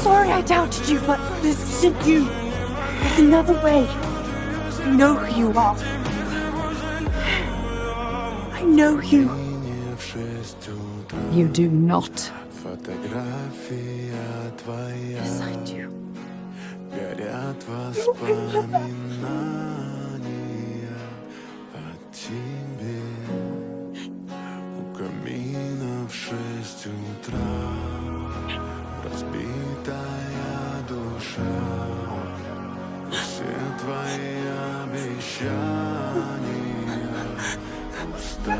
sorry I doubted you, but this isn't you. There's another way. I know who you are. I know you. You do not. Yes, I do. Горят воспоминания о тебе. У камина в 6 утра разбитая душа. Все твои обещания пустота.